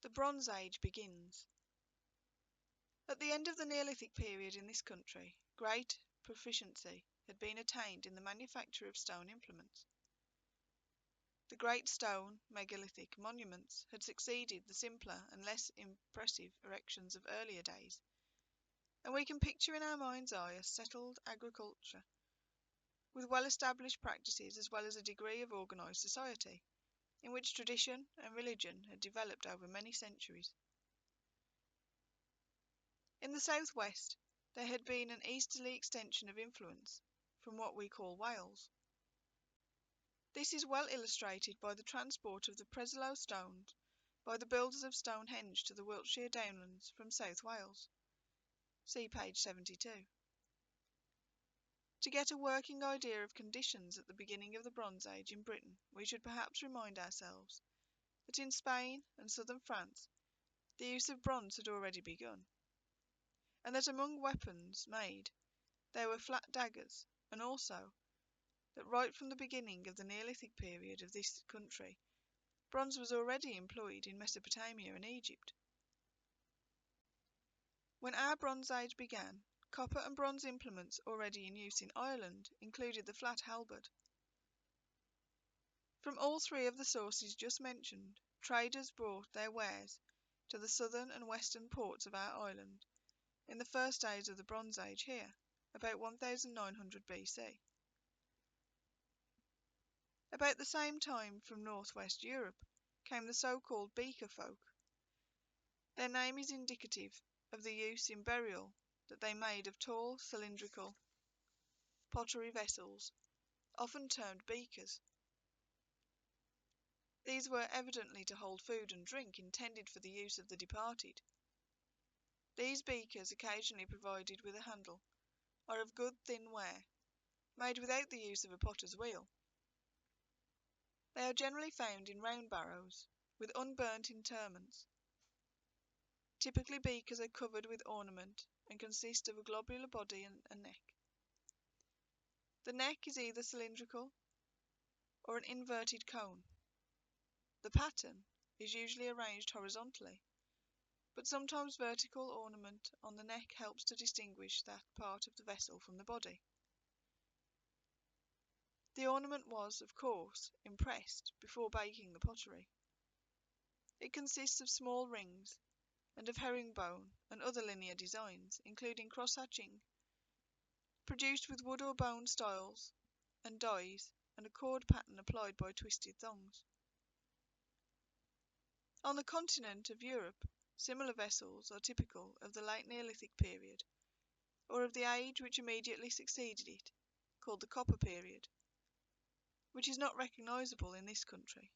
The Bronze Age begins. At the end of the Neolithic period in this country, great proficiency had been attained in the manufacture of stone implements. The great stone megalithic monuments had succeeded the simpler and less impressive erections of earlier days, and we can picture in our mind's eye a settled agriculture, with well-established practices as well as a degree of organised society, in which tradition and religion had developed over many centuries. In the southwest, there had been an easterly extension of influence from what we call Wales. This is well illustrated by the transport of the Breslau stones by the builders of Stonehenge to the Wiltshire Downlands from South Wales. See page 72. To get a working idea of conditions at the beginning of the Bronze Age in Britain, we should perhaps remind ourselves that in Spain and southern France the use of bronze had already begun, and that among weapons made there were flat daggers, and also that right from the beginning of the Neolithic period of this country, bronze was already employed in Mesopotamia and Egypt. When our Bronze Age began, copper and bronze implements already in use in Ireland included the flat halberd. From all three of the sources just mentioned, traders brought their wares to the southern and western ports of our island in the first days of the Bronze Age here, about 1900 BC. About the same time from northwest Europe came the so-called beaker folk. Their name is indicative of the use in burial that they made of tall cylindrical pottery vessels, often termed beakers. These were evidently to hold food and drink intended for the use of the departed. These beakers, occasionally provided with a handle, are of good thin ware, made without the use of a potter's wheel. They are generally found in round barrows, with unburnt interments. Typically beakers are covered with ornament and consist of a globular body and a neck. The neck is either cylindrical or an inverted cone. The pattern is usually arranged horizontally, but sometimes vertical ornament on the neck helps to distinguish that part of the vessel from the body. The ornament was, of course, impressed before baking the pottery. It consists of small rings and of herringbone and other linear designs, including cross-hatching, produced with wood or bone styles and dies, and a cord pattern applied by twisted thongs. On the continent of Europe, similar vessels are typical of the late Neolithic period, or of the age which immediately succeeded it, called the Copper period, which is not recognisable in this country.